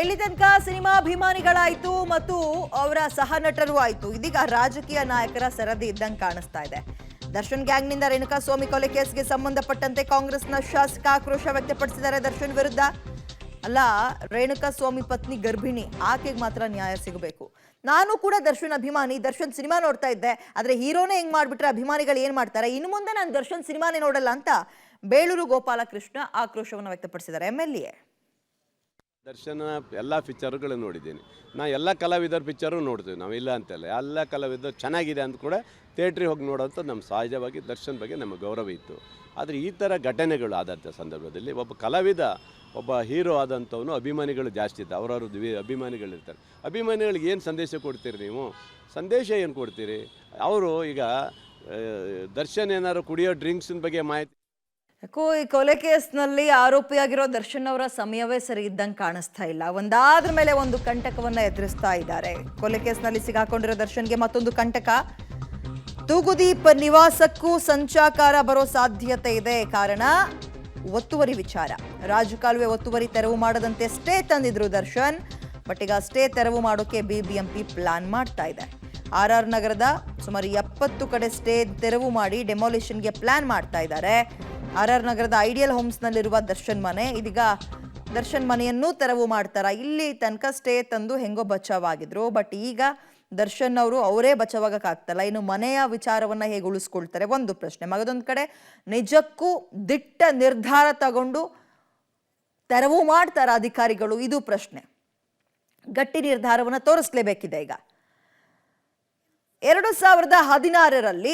ಇಲ್ಲಿ ತನಕ ಸಿನಿಮಾ ಅಭಿಮಾನಿಗಳಾಯ್ತು ಮತ್ತು ಅವರ ಸಹ ನಟರು ಆಯ್ತು. ಇದೀಗ ರಾಜಕೀಯ ನಾಯಕರ ಸರದಿ ಇದ್ದಂಗೆ ಕಾಣಿಸ್ತಾ ಇದೆ. ದರ್ಶನ್ ಗ್ಯಾಂಗ್ನಿಂದ ರೇಣುಕಾಸ್ವಾಮಿ ಕೊಲೆ ಕೇಸ್ಗೆ ಸಂಬಂಧಪಟ್ಟಂತೆ ಕಾಂಗ್ರೆಸ್ನ ಶಾಸಕ ಆಕ್ರೋಶ ವ್ಯಕ್ತಪಡಿಸಿದ್ದಾರೆ ದರ್ಶನ್ ವಿರುದ್ಧ. ಅಲ್ಲ, ರೇಣುಕಾಸ್ವಾಮಿ ಪತ್ನಿ ಗರ್ಭಿಣಿ, ಆಕೆಗೆ ಮಾತ್ರ ನ್ಯಾಯ ಸಿಗಬೇಕು. ನಾನು ಕೂಡ ದರ್ಶನ್ ಅಭಿಮಾನಿ, ದರ್ಶನ್ ಸಿನಿಮಾ ನೋಡ್ತಾ ಇದ್ದೆ, ಆದ್ರೆ ಹೀರೋನೇ ಹೆಂಗ್ ಮಾಡ್ಬಿಟ್ರೆ ಅಭಿಮಾನಿಗಳು ಏನ್ ಮಾಡ್ತಾರೆ, ಇನ್ನು ಮುಂದೆ ನಾನು ದರ್ಶನ್ ಸಿನಿಮಾನೇ ನೋಡಲ್ಲ ಅಂತ ಬೇಳೂರು ಗೋಪಾಲಕೃಷ್ಣ ಆಕ್ರೋಶವನ್ನು ವ್ಯಕ್ತಪಡಿಸಿದ್ದಾರೆ. MLA ದರ್ಶನ ಎಲ್ಲ ಪಿಕ್ಚರ್ಗಳು ನೋಡಿದ್ದೀನಿ. ನಾನು ಎಲ್ಲ ಕಲಾವಿದರ ಪಿಕ್ಚರು ನೋಡ್ತೀವಿ, ನಾವು ಇಲ್ಲ ಅಂತಲ್ಲ. ಎಲ್ಲ ಕಲಾವಿದರು ಚೆನ್ನಾಗಿದೆ ಅಂತ ಕೂಡ ಥಿಯೇಟ್ರಿಗೆ ಹೋಗಿ ನೋಡೋಂಥ ನಮ್ಮ ಸಹಜವಾಗಿ ದರ್ಶನ್ ಬಗ್ಗೆ ನಮ್ಮ ಗೌರವ ಇತ್ತು. ಆದರೆ ಈ ಥರ ಘಟನೆಗಳು ಆದಂಥ ಸಂದರ್ಭದಲ್ಲಿ ಒಬ್ಬ ಕಲಾವಿದ, ಒಬ್ಬ ಹೀರೋ ಆದಂಥವನು ಅಭಿಮಾನಿಗಳು ಜಾಸ್ತಿ ಇತ್ತು. ಅವರವ್ರದ್ದು ಅಭಿಮಾನಿಗಳಿರ್ತಾರೆ. ಅಭಿಮಾನಿಗಳಿಗೆ ಏನು ಸಂದೇಶ ಕೊಡ್ತೀರಿ ನೀವು? ಸಂದೇಶ ಏನು ಕೊಡ್ತೀರಿ? ಅವರು ಈಗ ದರ್ಶನ್ ಏನಾದ್ರು ಕುಡಿಯೋ ಡ್ರಿಂಕ್ಸಿನ ಬಗ್ಗೆ ಮಾಹಿತಿ. ಯಾಕೋ ಈ ಕೊಲೆ ಕೇಸ್ನಲ್ಲಿ ಆರೋಪಿಯಾಗಿರೋ ದರ್ಶನ್ ಅವರ ಸಮಯವೇ ಸರಿ ಇದ್ದಂಗೆ ಕಾಣಿಸ್ತಾ ಇಲ್ಲ. ಒಂದಾದ್ರ ಮೇಲೆ ಒಂದು ಕಂಟಕವನ್ನ ಎದುರಿಸ್ತಾ ಇದ್ದಾರೆ. ಕೊಲೆ ಕೇಸ್ನಲ್ಲಿ ಸಿಗಾಕೊಂಡಿರೋ ದರ್ಶನ್ಗೆ ಮತ್ತೊಂದು ಕಂಟಕ. ತೂಗುದೀಪ್ ನಿವಾಸಕ್ಕೂ ಸಂಚಾಕಾರ ಬರೋ ಸಾಧ್ಯತೆ ಇದೆ. ಕಾರಣ ಒತ್ತುವರಿ ವಿಚಾರ. ರಾಜಕಾಲುವೆ ಒತ್ತುವರಿ ತೆರವು ಮಾಡದಂತೆ ಸ್ಟೇ ತಂದಿದ್ರು ದರ್ಶನ್. ಬಟ್ ಈಗ ಸ್ಟೇ ತೆರವು ಮಾಡೋಕೆ BBMP ಪ್ಲಾನ್ ಮಾಡ್ತಾ ಇದೆ. RR ನಗರದ ಸುಮಾರು 70 ಕಡೆ ಸ್ಟೇ ತೆರವು ಮಾಡಿ ಡೆಮಾಲಿಷನ್ಗೆ ಪ್ಲಾನ್ ಮಾಡ್ತಾ ಇದ್ದಾರೆ. RR ನಗರದ ಐಡಿಯಲ್ ಹೋಮ್ಸ್ನಲ್ಲಿರುವ ದರ್ಶನ್ ಮನೆ, ಇದೀಗ ದರ್ಶನ್ ಮನೆಯನ್ನೂ ತೆರವು ಮಾಡ್ತಾರ. ಇಲ್ಲಿ ತನಕ ಸ್ಟೇ ತಂದು ಹೆಂಗೋ ಬಚಾವಾಗಿದ್ರು. ಬಟ್ ಈಗ ದರ್ಶನ್ ಅವರು ಅವರೇ ಬಚಾವಾಗಕ್ಕಾಗ್ತಲ್ಲ. ಇನ್ನು ಮನೆಯ ವಿಚಾರವನ್ನ ಹೇಗೆ ಉಳಿಸ್ಕೊಳ್ತಾರೆ ಒಂದು ಪ್ರಶ್ನೆ. ಮಗದೊಂದು ಕಡೆ ನಿಜಕ್ಕೂ ದಿಟ್ಟ ನಿರ್ಧಾರ ತಗೊಂಡು ತೆರವು ಮಾಡ್ತಾರ ಅಧಿಕಾರಿಗಳು, ಇದು ಪ್ರಶ್ನೆ. ಗಟ್ಟಿ ನಿರ್ಧಾರವನ್ನ ತೋರಿಸ್ಲೇಬೇಕಿದೆ. ಈಗ 2016ರಲ್ಲಿ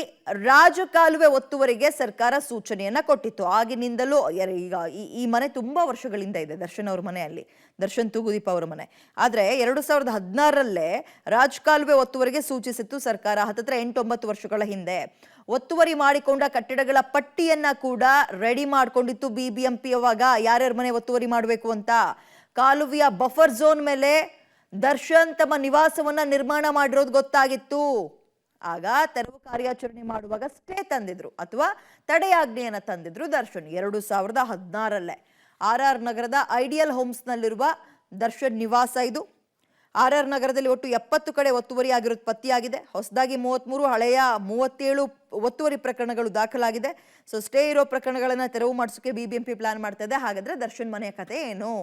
ರಾಜಕಾಲುವೆ ಒತ್ತುವರಿಗೆ ಸರ್ಕಾರ ಸೂಚನೆಯನ್ನ ಕೊಟ್ಟಿತ್ತು. ಆಗಿನಿಂದಲೂ ಈಗ ಈ ಮನೆ ತುಂಬಾ ವರ್ಷಗಳಿಂದ ಇದೆ, ದರ್ಶನ್ ಅವ್ರ ಮನೆಯಲ್ಲಿ, ದರ್ಶನ್ ತೂಗುದೀಪ್ ಅವರ ಮನೆ. ಆದ್ರೆ 2016ರಲ್ಲೇ ರಾಜಕಾಲುವೆ ಒತ್ತುವರಿಗೆ ಸೂಚಿಸಿತ್ತು ಸರ್ಕಾರ. ಹತ್ತತ್ರ 8-9 ವರ್ಷಗಳ ಹಿಂದೆ ಒತ್ತುವರಿ ಮಾಡಿಕೊಂಡ ಕಟ್ಟಡಗಳ ಪಟ್ಟಿಯನ್ನ ಕೂಡ ರೆಡಿ ಮಾಡ್ಕೊಂಡಿತ್ತು BBMP. ಅವಾಗ ಯಾರ್ಯಾರ ಮನೆ ಒತ್ತುವರಿ ಮಾಡಬೇಕು ಅಂತ. ಕಾಲುವೆಯ ಬಫರ್ ಝೋನ್ ಮೇಲೆ ದರ್ಶನ್ ತಮ್ಮ ನಿವಾಸವನ್ನ ನಿರ್ಮಾಣ ಮಾಡಿರೋದು ಗೊತ್ತಾಗಿತ್ತು. ಆಗ ತೆರವು ಕಾರ್ಯಾಚರಣೆ ಮಾಡುವಾಗ ಸ್ಟೇ ತಂದಿದ್ರು ಅಥವಾ ತಡೆಯಾಜ್ಞೆಯನ್ನ ತಂದಿದ್ರು ದರ್ಶನ್ 2016ರಲ್ಲೇ. RR ನಗರದ ಐಡಿಯಲ್ ಹೋಮ್ಸ್ನಲ್ಲಿರುವ ದರ್ಶನ್ ನಿವಾಸ ಇದು. RR ನಗರದಲ್ಲಿ ಒಟ್ಟು 70 ಕಡೆ ಒತ್ತುವರಿ ಆಗಿರೋದು ಪತ್ತೆಯಾಗಿದೆ. ಹೊಸದಾಗಿ 33, ಹಳೆಯ 37 ಒತ್ತುವರಿ ಪ್ರಕರಣಗಳು ದಾಖಲಾಗಿದೆ. ಸೊ ಸ್ಟೇ ಇರೋ ಪ್ರಕರಣಗಳನ್ನ ತೆರವು ಮಾಡಿಸೋಕೆ BBMP ಪ್ಲಾನ್ ಮಾಡ್ತಾ ಇದೆ. ಹಾಗಾದ್ರೆ ದರ್ಶನ್ ಮನೆಯ ಕತೆ ಏನು?